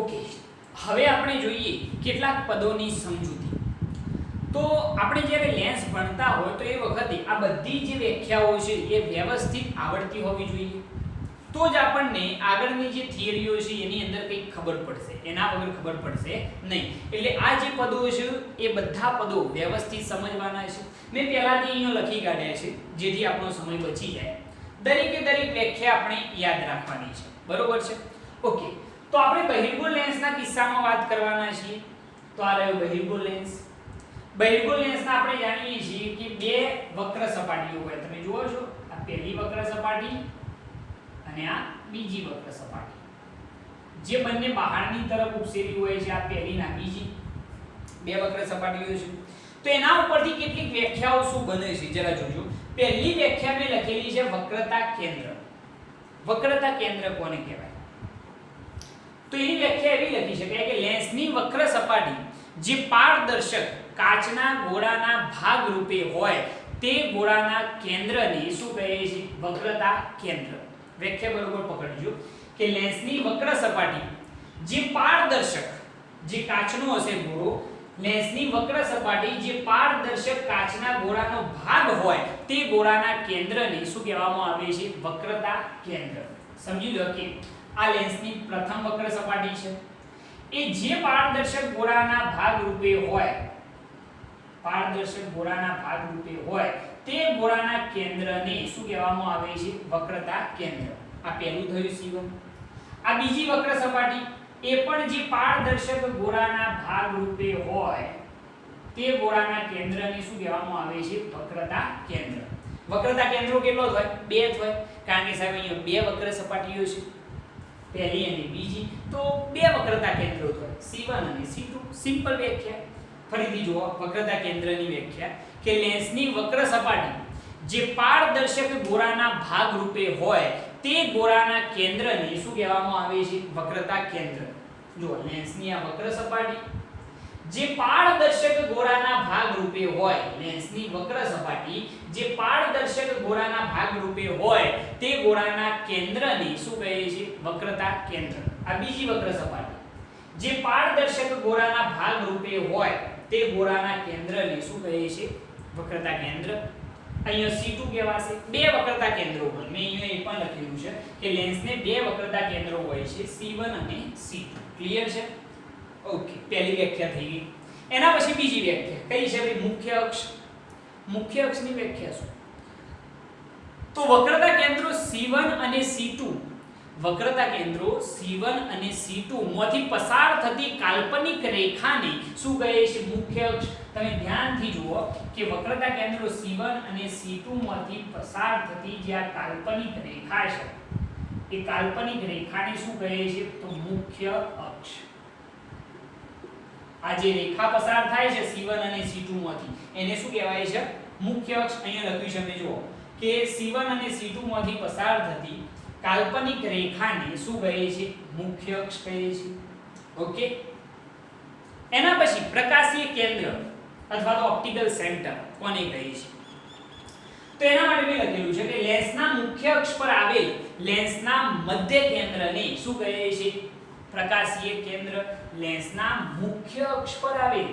Okay, હવે આપણે જોઈએ કેટલાક પદોની સમજૂતી. તો આપણે જ્યારે લેન્સ ભણતા હોય તો એ વખતે આ બધી જે વ્યાખ્યાઓ છે એ વ્યવસ્થિત આવડતી હોવી જોઈએ. તો જ આપણને આગળની જે થિયરીઓ છે એની અંદર કંઈક ખબર પડશે, એના વગર ખબર પડશે નહીં. એટલે આ જે પદો છે એ બધા પદો વ્યવસ્થિત સમજવાના છે. મેં પહેલાથી અહીંયા લખી કાઢ્યા છે જેથી આપણો સમય બચી જાય. દરેકે દરેક વ્યાખ્યા આપણે યાદ રાખવાની છે, બરોબર છે? ઓકે, તો આપણે બહિર્ગોળ લેન્સના કિસ્સામાં વાત કરવાના છીએ. તો આ રહ્યો બહિર્ગોળ લેન્સ. બહિર્ગોળ લેન્સના આપણે જાણીએ છીએ કે બે વક્ર સપાટીઓ હોય. તમે જુઓ છો, આ પહેલી વક્ર સપાટી અને આ બીજી વક્ર સપાટી, જે બંને બહારની તરફ ઉપસેલી હોય છે. આ પહેલી ના બીજી બે વક્ર સપાટીઓ છે. તો એના ઉપરથી કેટલીક વ્યાખ્યાઓ શું બને છે જરા જોજો. પહેલી વ્યાખ્યા મેં લખેલી છે વક્રતા કેન્દ્ર. વક્રતા કેન્દ્ર કોને કહેવાય? તો એની વ્યાખ્યા એવી લખી શકાય કે લેન્સની વક્ર સપાટી જે પારદર્શક કાચના ગોળાના ભાગ રૂપે હોય તે ગોળાના કેન્દ્રને શું કહે છે? વક્રતા કેન્દ્ર. વ્યાખ્યા બરોબર પકડજો કે લેન્સની વક્ર સપાટી જે પારદર્શક, જે કાચનો હશે ગોળો, લેન્સની વક્ર સપાટી જે પારદર્શક કાચના ગોળાનો ભાગ હોય તે ગોળાના કેન્દ્રને શું કહેવામાં આવે છે? વક્રતા કેન્દ્ર. સમજી લો કે આ લેન્સની પ્રથમ વક્ર સપાટી છે. એ જે પારદર્શક ગોળાના ભાગ રૂપે હોય, પારદર્શક ગોળાના ભાગ રૂપે હોય તે ગોળાના કેન્દ્રને શું કહેવામાં આવે છે? વક્રતા કેન્દ્ર. આ પહેલું થયું C1. આ બીજી વક્ર સપાટી એ પણ જે પારદર્શક ગોળાના ભાગ રૂપે હોય તે ગોળાના કેન્દ્રને શું કહેવામાં આવે છે? વક્રતા કેન્દ્ર. વક્રતા કેન્દ્રો કેટલો હોય? બે હોય, કારણ કે સાહેબ અહીંયા બે વક્ર સપાટીઓ છે, પહેલી અને બીજી. તો બે વક્રતા કેન્દ્રો હોય, C1 અને C2. સિમ્પલ વ્યાખ્યા. ફરીથી જુઓ વક્રતા કેન્દ્રની વ્યાખ્યા કે લેન્સની વક્ર સપાટી જે પારદર્શક ગોળાના ભાગ રૂપે હોય તે ગોળાના કેન્દ્રને શું કહેવામાં આવે છે? વક્રતા કેન્દ્ર. જુઓ લેન્સની આ વક્ર સપાટી જે પારદર્શક ગોળાના ભાગ રૂપે હોય, લેન્સની વક્ર સપાટી જે પારદર્શક ગોળાના ભાગ રૂપે હોય તે ગોળાના કેન્દ્રને શું કહે છે? વક્રતા કેન્દ્ર. આ બીજી વક્ર સપાટી જે પારદર્શક ગોળાના ભાગ રૂપે હોય તે ગોળાના કેન્દ્રને શું કહે છે? વક્રતા કેન્દ્ર. અહીંયા C2 કહેવાશે. બે વક્રતા કેન્દ્રો હોય, મેં અહીંયા એ પણ લખેલું છે કે લેન્સને બે વક્રતા કેન્દ્રો હોય છે, C1 અને C2. ક્લિયર છે? ઓકે, પહેલી વ્યાખ્યા થઈ ગઈ. એના પછી બીજી વ્યાખ્યા કઈ છે ભાઈ? મુખ્ય અક્ષ. મુખ્ય અક્ષની વ્યાખ્યા શું? તો વક્રતા કેન્દ્રો C1 અને C2, વક્રતા કેન્દ્રો C1 અને C2 માંથી પસાર થતી કાલ્પનિક રેખાને શું કહે છે? મુખ્ય અક્ષ. તમે ધ્યાનથી જુઓ કે વક્રતા કેન્દ્રો C1 અને C2 માંથી પસાર થતી જે આ કાલ્પનિક રેખા છે એ કાલ્પનિક રેખાને શું કહે છે? તો મુખ્ય અક્ષ. આ જે રેખા પસાર થાય છે C1 અને C2 માંથી એને શું કહેવાય છે? મુખ્ય અક્ષ. અહીંયા લખ્યું છે, જુઓ કે C1 અને C2 માંથી પસાર થતી કાલ્પનિક રેખાને શું કહે છે? મુખ્ય અક્ષ કહે છે. ઓકે, એના પછી પ્રકાશીય કેન્દ્ર અથવા તો ઓપ્ટિકલ સેન્ટર કોને કહે છે? તો એના માટે મેં લખેલું છે કે લેન્સના મુખ્ય અક્ષ પર આવેલ લેન્સના મધ્ય કેન્દ્રને શું કહે છે? પ્રકાશીય કેન્દ્ર. લેન્સના મુખ્ય અક્ષ પર આવેલ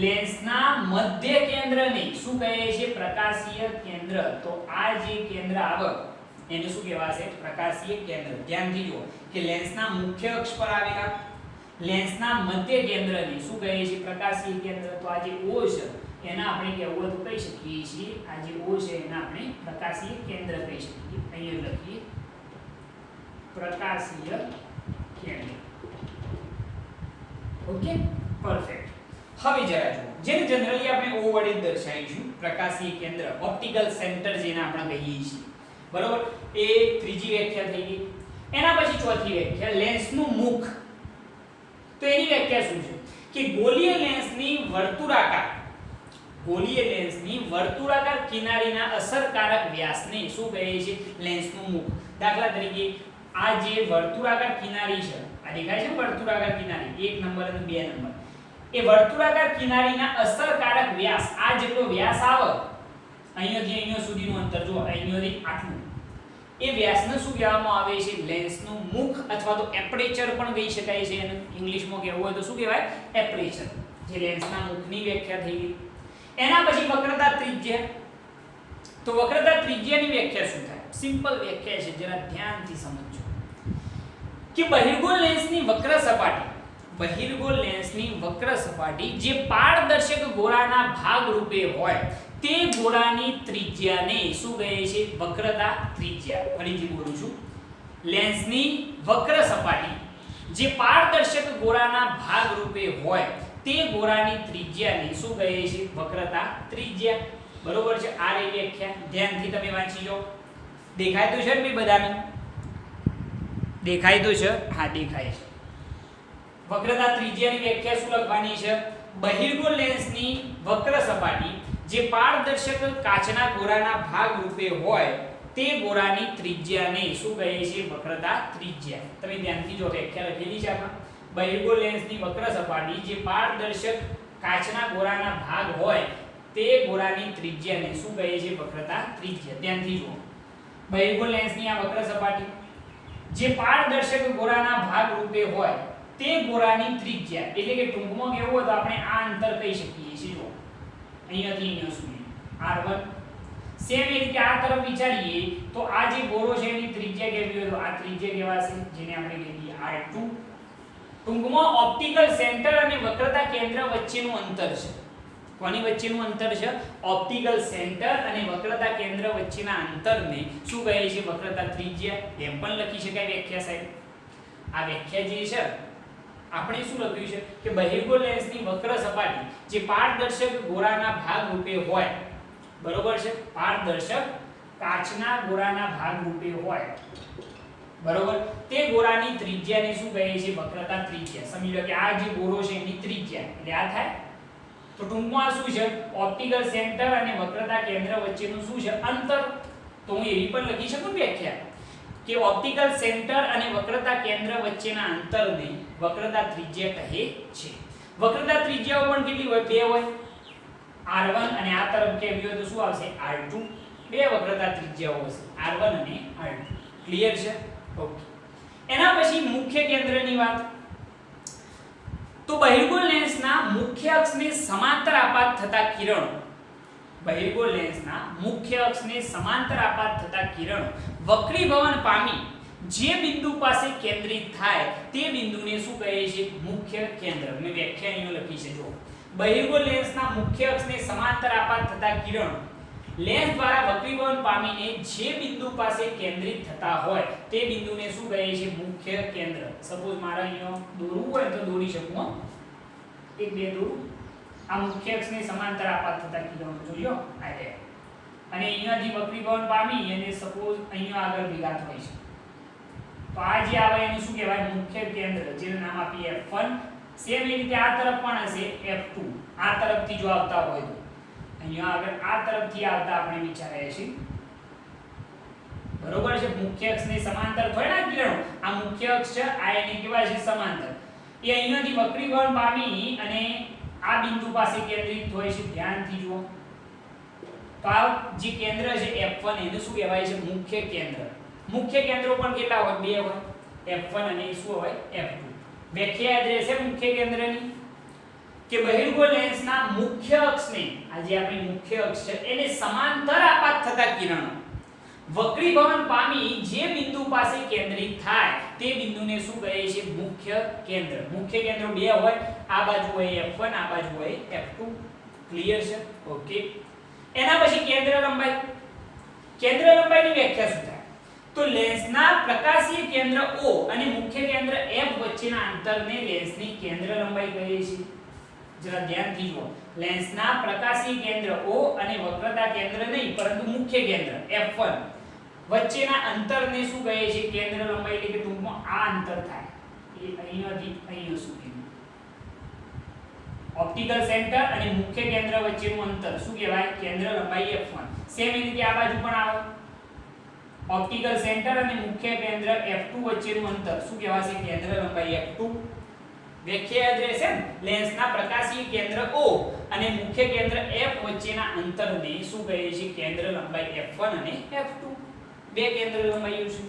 લેન્સના મધ્ય કેન્દ્રને શું કહે છે? પ્રકાશીય કેન્દ્ર. તો આ જે કેન્દ્ર આવે એને શું કહેવાશે? પ્રકાશીય કેન્દ્ર. ધ્યાનથી જુઓ કે લેન્સના મુખ્ય અક્ષ પર આવેલા લેન્સના મધ્ય કેન્દ્રને શું કહે છે? પ્રકાશીય કેન્દ્ર. તો આ જે O છે એના આપણે કહેવું તો કહી શકીએ છીએ, આ જે O છે એના આપણે પ્રકાશીય કેન્દ્ર કહી શકીએ. અહીંયા લખીએ પ્રકાશીય કેન્દ્ર. Okay, perfect. હવે જરા જુઓ, જેને જનરલી આપણે O વડે દર્શાવીશું, પ્રકાશીય કેન્દ્ર, ઓપ્ટિકલ સેન્ટર જેને આપણે કહીએ છીએ, બરોબર? એ ત્રીજી વ્યાખ્યા થઈ ગઈ. એના પછી ચોથી વ્યાખ્યા લેન્સનું મુખ. તો એની વ્યાખ્યા શું છે? કે ગોળીય લેન્સની વર્તુળાકાર કિનારીના અસરકારક વ્યાસને શું કહે છે? લેન્સનું મુખ. દાખલા તરીકે આ જે વર્તુળાકાર કિનારી છે, આ દેખાય છે વર્તુળાકાર કિનારી 1 નંબર અને 2 નંબર, એ વર્તુળાકાર કિનારીના અસરકારક વ્યાસ, આ જેટલો વ્યાસ આવે અહીંયાથી અહીંયા સુધીનું અંતર જો અહીંયાથી આટલું, એ વ્યાસને શું કહેવામાં આવે છે? લેન્સનું મુખ અથવા તો એપરેચર પણ કહી શકાય છે. એને ઇંગ્લિશમાં કહેવું હોય તો શું કહેવાય? એપરેચર. જે લેન્સના મુખની વ્યાખ્યા થઈ ગઈ. એના પછી વક્રતા ત્રિજ્યા. તો વક્રતા ત્રિજ્યાની વ્યાખ્યા શું થાય? સિમ્પલ વ્યાખ્યા છે, જરા ધ્યાનથી સમજજો. કે બહિર્ગોળ લેન્સની વક્ર સપાટી, બહિર્ગોળ લેન્સની વક્ર સપાટી જે પારદર્શક ગોળાના ભાગ રૂપે હોય તે ગોળાની ત્રિજ્યાને શું કહે છે? વક્રતા ત્રિજ્યા. ફરીથી બોલું છું. લેન્સની વક્ર સપાટી જે પારદર્શક ગોળાના ભાગ રૂપે હોય તે ગોળાની ત્રિજ્યાને શું કહે છે? વક્રતા ત્રિજ્યા. બરોબર છે? આ રહી વ્યાખ્યા. ધ્યાનથી તમે વાંચી લો. દેખાય તો છે ને ભાઈ બધાને? દેખાય તો છે? હા, દેખાય છે. વક્રતા ત્રિજ્યાની વ્યાખ્યા શું લખવાની છે? બહિર્ગોળ લેન્સની વક્ર સપાટી જે પારદર્શક કાચના ગોળાના ભાગ રૂપે હોય તે ગોળાની ત્રિજ્યાને શું કહે છે? વક્રતા ત્રિજ્યા. તમે ધ્યાનથી જો વ્યાખ્યા લખેલી છે આમાં. બહિર્ગોળ લેન્સની વક્ર સપાટી જે પારદર્શક કાચના ગોળાના ભાગ હોય તે ગોળાની ત્રિજ્યાને શું કહે છે? વક્રતા ત્રિજ્યા. ધ્યાનથી જુઓ. બહિર્ગોળ લેન્સની આ વક્ર સપાટી જે પારદર્શક ગોળાના ભાગ રૂપે હોય તે ગોળાની ત્રિજ્યા, એટલે કે ટૂંકમાં કહેવું હોય તો આપણે આ અંતર કહી શકીએ છીએ. જો અહીંયાથી અહીંયા સુધી r1. સેમ એ રીતે આ તરફ વિચારીએ તો આ જે ગોળો છે એની ત્રિજ્યા કેવી હોય તો આ ત્રિજ્યા કહેવાશે, જેને આપણે કહીએ r2. ટૂંકમાં ઓપ્ટિકલ સેન્ટર અને વક્રતા કેન્દ્ર વચ્ચેનું અંતર છે. કોની વચ્ચેનું અંતર છે? ઓપ્ટિકલ સેન્ટર અને વક્રતા કેન્દ્ર વચ્ચેના અંતરને શું કહે છે? વક્રતા ત્રિજ્યા. એમ પણ લખી શકાય વ્યાખ્યા સાહેબ. આ વ્યાખ્યા જે છે આપણે શું લખ્યું છે કે બહિર્ગોળ લેન્સની વક્ર સપાટી જે પારદર્શક ગોળાના ભાગ રૂપે હોય, બરોબર છે? પારદર્શક કાચના ગોળાના ભાગ રૂપે હોય, બરોબર, તે ગોળાની ત્રિજ્યાને શું કહે છે? વક્રતા ત્રિજ્યા. સમજી લો કે આ જે ગોળો છે એની ત્રિજ્યા એટલે આ થાય. તો ટૂંકમાં શું છે? ઓપ્ટિકલ સેન્ટર અને વક્રતા કેન્દ્ર વચ્ચેનું શું છે? અંતર. તો હું એવી પણ લખી શકું વ્યાખ્યા કે ઓપ્ટિકલ સેન્ટર અને વક્રતા કેન્દ્ર વચ્ચેના અંતરને વક્રતા ત્રિજ્યા કહે છે. વક્રતા ત્રિજ્યાઓ પણ કેટલી હોય? બે હોય. r1 અને આ તરફ કેવી હોય તો શું આવશે? r2. બે વક્રતા ત્રિજ્યાઓ હશે, r1 અને r2. ક્લિયર છે? ઓકે. એના પછી મુખ્ય કેન્દ્રની વાત. તો બહિર્ગોળ લેન્સના મુખ્ય અક્ષને સમાંતર આપાત થતા કિરણો, બહિર્ગોળ લેન્સના મુખ્ય અક્ષને સમાંતર આપાત થતા કિરણો વક્રીભવન પામી જે બિંદુ પાસે કેન્દ્રિત થાય તે બિંદુને શું કહે છે? મુખ્ય કેન્દ્ર. મેં વ્યાખ્યા અહીં લખી છે. જો બહિર્ગોળ લેન્સના મુખ્ય અક્ષને સમાંતર આપાત થતા કિરણો લેન્સ દ્વારા વક્રીભવન પામીને જે બિંદુ પાસે કેન્દ્રિત થતા હોય તે બિંદુને શું કહે છે? મુખ્ય કેન્દ્ર. સપોઝ મારે અહીંયા દોરવું હોય તો દોરી શકું. એક બે દોરું. આ મુખ્ય અક્ષને સમાંતર આપાત થતા કિરણો જોયો આ છે, અને અહીંયાથી વક્રીભવન પામી અને સપોઝ અહીંયા આગળ વિઘાત હોય છે, તો આ જે આવે એને શું કહેવાય? મુખ્ય કેન્દ્ર, જેનું નામ આપીએ f1. સેમ એ રીતે આ તરફ પણ હશે f2. આ તરફથી જો આવતા હોય તો અહીંયા આગળ આ તરફથી આવતા આપણે વિચારીએ છીએ, બરોબર છે? મુખ્ય અક્ષને સમાંતર થોડા ના કિરણો. આ મુખ્ય અક્ષ છે, આ એને કહેવાય છે સમાંતર. એ અહીંયાથી વક્રીભવન પામી અને આ બિંદુ પાસે કેન્દ્રિત હોય છે. ધ્યાનથી જુઓ. તો આ જે કેન્દ્ર છે f1 એને શું કહેવાય છે? મુખ્ય કેન્દ્ર. મુખ્ય કેન્દ્રો પણ કેટલા હોય? બે હોય. f1 અને શું હોય? f2. વ્યાખ્યા યાદ રહેશે મુખ્ય કેન્દ્રની કે બહિર્ગોળ લેન્સના મુખ્ય અક્ષને, આ જે આપણી મુખ્ય અક્ષ છે એને સમાંતર આપાત થતા કિરણો વક્રીભવન પામી જે બિંદુ પાસે કેન્દ્રિત થાય તે બિંદુને શું કહે છે? મુખ્ય કેન્દ્ર. મુખ્ય કેન્દ્રો બે હોય. આ બાજુ હોય f1, આ બાજુ હોય f2. ક્લિયર છે? ઓકે. એના પછી કેન્દ્ર લંબાઈ. કેન્દ્ર લંબાઈની વ્યાખ્યા શું થાય? તો લેન્સના પ્રકાશીય કેન્દ્ર O અને મુખ્ય કેન્દ્ર F વચ્ચેના અંતરને લેન્સની કેન્દ્ર લંબાઈ કહે છે. જરા ધ્યાનથી જુઓ. લેન્સના પ્રકાશીય કેન્દ્ર O અને વક્રતા કેન્દ્ર નહીં પરંતુ મુખ્ય કેન્દ્ર f1 વચ્ચેના અંતરને શું કહે છે? કેન્દ્ર લંબાઈ. એટલે કે ટૂંકમાં આ અંતર થાય એ અહીંયાથી અહીંયા સુધી. ઓપ્ટિકલ સેન્ટર અને મુખ્ય કેન્દ્ર વચ્ચેનું અંતર શું કહેવાય? કેન્દ્ર લંબાઈ f1. સેમ એ રીતે આ બાજુ પણ આવે. ઓપ્ટિકલ સેન્ટર અને મુખ્ય કેન્દ્ર f2 વચ્ચેનું અંતર શું કહેવાશે? કેન્દ્ર લંબાઈ f2. વ્યાખ્યા યાદ રહેશે ને? લેન્સના પ્રકાશીય કેન્દ્ર O અને મુખ્ય કેન્દ્ર F વચ્ચેના અંતરને શું કહે છે? કેન્દ્ર લંબાઈ f1 અને f2. બે કેન્દ્ર લંબાઈઓ છે,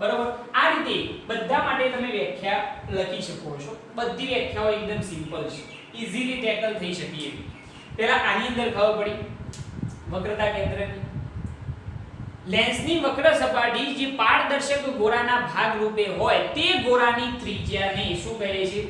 બરોબર. આ રીતે બધા માટે તમે વ્યાખ્યા લખી શકો છો. બધી વ્યાખ્યાઓ એકદમ સિમ્પલ છે, ઈઝીલી ટેકલ થઈ શકે એવી. પહેલા આની અંદર ખબર પડી વક્રતા કેન્દ્રની. લેન્સની વક્ર સપાટી જે પારદર્શક ગોળાના ભાગ રૂપે હોય તે ગોળાની ત્રિજ્યાને શું કહે છે?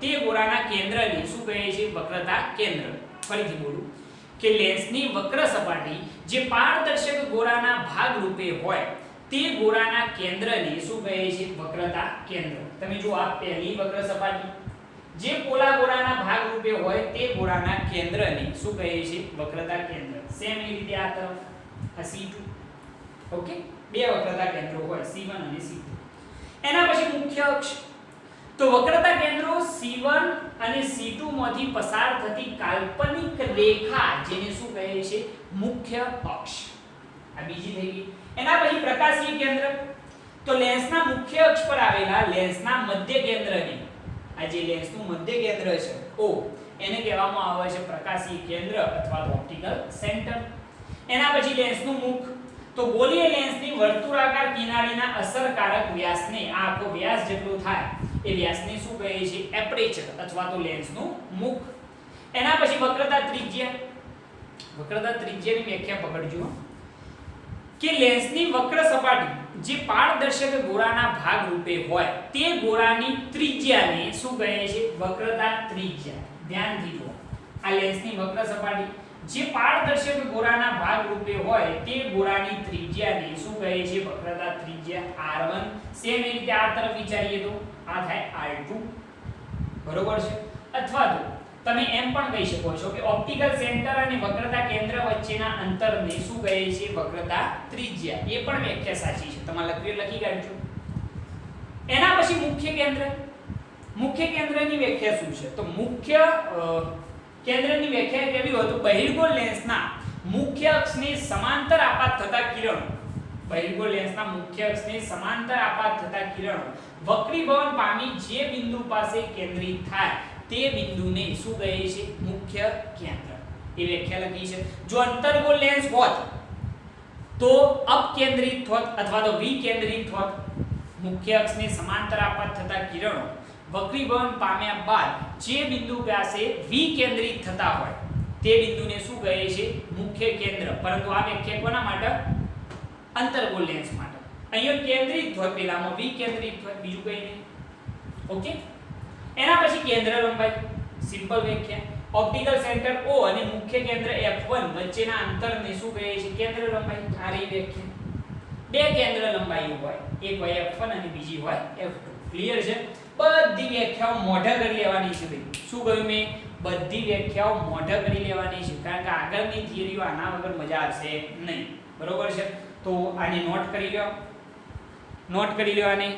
તે ગોળાના કેન્દ્રને શું કહે છે? વક્રતા કેન્દ્ર. ફરીથી બોલું કે લેન્સની વક્ર સપાટી જે પારદર્શક ગોળાના ભાગ રૂપે હોય તે ગોળાના કેન્દ્રને શું કહે છે? વક્રતા કેન્દ્ર. તમે જો આ પહેલી વક્ર સપાટી જે પોલા ગોળાના ભાગ રૂપે હોય તે ગોળાના કેન્દ્રને શું કહે છે? વક્રતા કેન્દ્ર. સેમ એ રીતે આ તરફ આ C2. ઓકે, બે વક્રતા કેન્દ્રો હોય C1 અને C2. એના પછી મુખ્ય અક્ષ. તો વક્રતા કેન્દ્રો C1 અને C2 માંથી પસાર થતી કાલ્પનિક રેખા જેને શું કહે છે? મુખ્ય અક્ષ. આ બીજી થઈ ગઈ. એના પછી પ્રકાશીય કેન્દ્ર. તો લેન્સના મુખ્ય અક્ષ પર આવેલા લેન્સના મધ્ય કેન્દ્રને, આ જે લેન્સનું મધ્ય કેન્દ્ર છે O, એને કહેવામાં આવે છે પ્રકાશીય કેન્દ્ર અથવા ઓપ્ટિકલ સેન્ટર. એના પછી લેન્સનું મુખ. તો ગોળીય લેન્સની વર્તુળાકાર કિનારીના અસરકારક વ્યાસને, આ આખો વ્યાસ જેટલો થાય એ વ્યાસને શું કહે છે? એપરેચર અથવા તો લેન્સનું મુખ. એના પછી વક્રતા ત્રિજ્યા. વક્રતા ત્રિજ્યાની વ્યાખ્યા પકડજો કે લેન્સની વક્ર સપાટી જે પારદર્શક ગોળાના ભાગ રૂપે હોય તે ગોળાની ત્રિજ્યાને શું કહે છે? વક્રતા ત્રિજ્યા. ધ્યાનથી જુઓ, આ લેન્સની વક્ર સપાટી જે પારદર્શક ગોળાના ભાગ રૂપે હોય તે ગોળાની ત્રિજ્યાને શું કહે છે? વક્રતા ત્રિજ્યા R1. સેમ એ રીતે આ તરફ વિચારીએ તો આ થાય R2, બરોબર છે. અથવા તો તમે એમ પણ કહી શકો છો કે ઓપ્ટિકલ સેન્ટર અને વક્રતા કેન્દ્ર વચ્ચેના અંતરને શું કહે છે? વક્રતા ત્રિજ્યા. એ પણ વ્યાખ્યા સાચી છે, તમારે લખી કાઢજો. એના પછી મુખ્ય કેન્દ્ર. મુખ્ય કેન્દ્રની વ્યાખ્યા શું છે? તો મુખ્ય કેન્દ્રની વ્યાખ્યા કેવી હોય તો બહિર્ગોળ લેન્સના મુખ્ય અક્ષને સમાંતર આપાત થતા કિરણો, બહિર્ગોળ લેન્સના મુખ્ય અક્ષને સમાંતર આપાત થતા કિરણો વક્રીભવન પામી જે બિંદુ પાસે કેન્દ્રિત થાય તે બિંદુને શું કહે છે? મુખ્ય કેન્દ્ર. એ વ્યાખ્યા લખી છે. જો અંતર્ગોળ લેન્સ હોત તો અપકેન્દ્રિત હોત અથવા તો વિકેન્દ્રિત હોત. મુખ્ય અક્ષને સમાંતર આપાત થતા કિરણો વક્રીભવન પામ્યા બાદ જે બિંદુ પાસે વિકેન્દ્રિત થતા હોય તે બિંદુને શું કહે છે? મુખ્ય કેન્દ્ર. પરંતુ આ વ્યાખ્યા કોના માટે? અંતર્ગોળ લેન્સ માટે. અહીંયા કેન્દ્રિત હોય, પેલામાં વિકેન્દ્રિત હોય, બીજું કંઈ નહીં. ઓકે. એના પછી કેન્દ્ર લંબાઈ. સિમ્પલ વ્યાખ્યા. ઓપ્ટિકલ સેન્ટર O અને મુખ્ય કેન્દ્ર F1 વચ્ચેના અંતરને શું કહે છે? કેન્દ્ર લંબાઈ. આ રહી વ્યાખ્યા. બે કેન્દ્ર લંબાઈઓ હોય, એક હોય F1 અને બીજી હોય F2. ક્લિયર છે? બધી વ્યાખ્યાઓ મોઢા કરી લેવાની છે ભાઈ. શું કહ્યું મેં? બધી વ્યાખ્યાઓ મોઢા કરી લેવાની છે, કારણ કે આગળની થિયરીઓ આના વગર મજા આવશે નહીં. બરોબર છે? તો આને નોટ કરી લો, નોટ કરી લેવાની.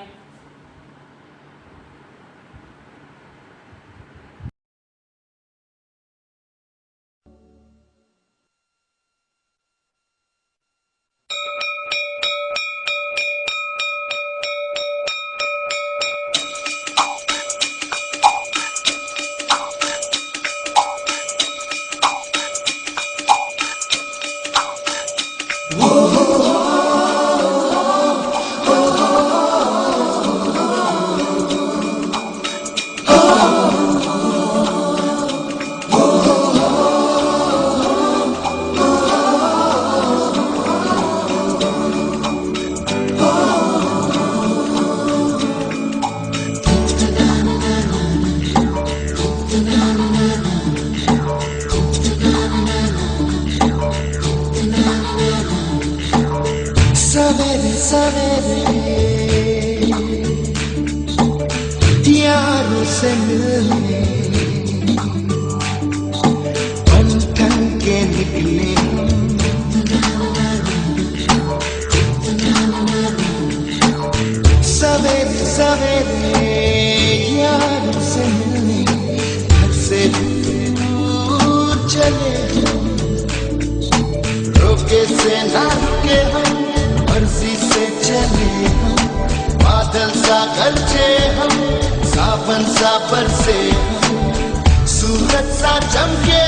सूरज सा चमके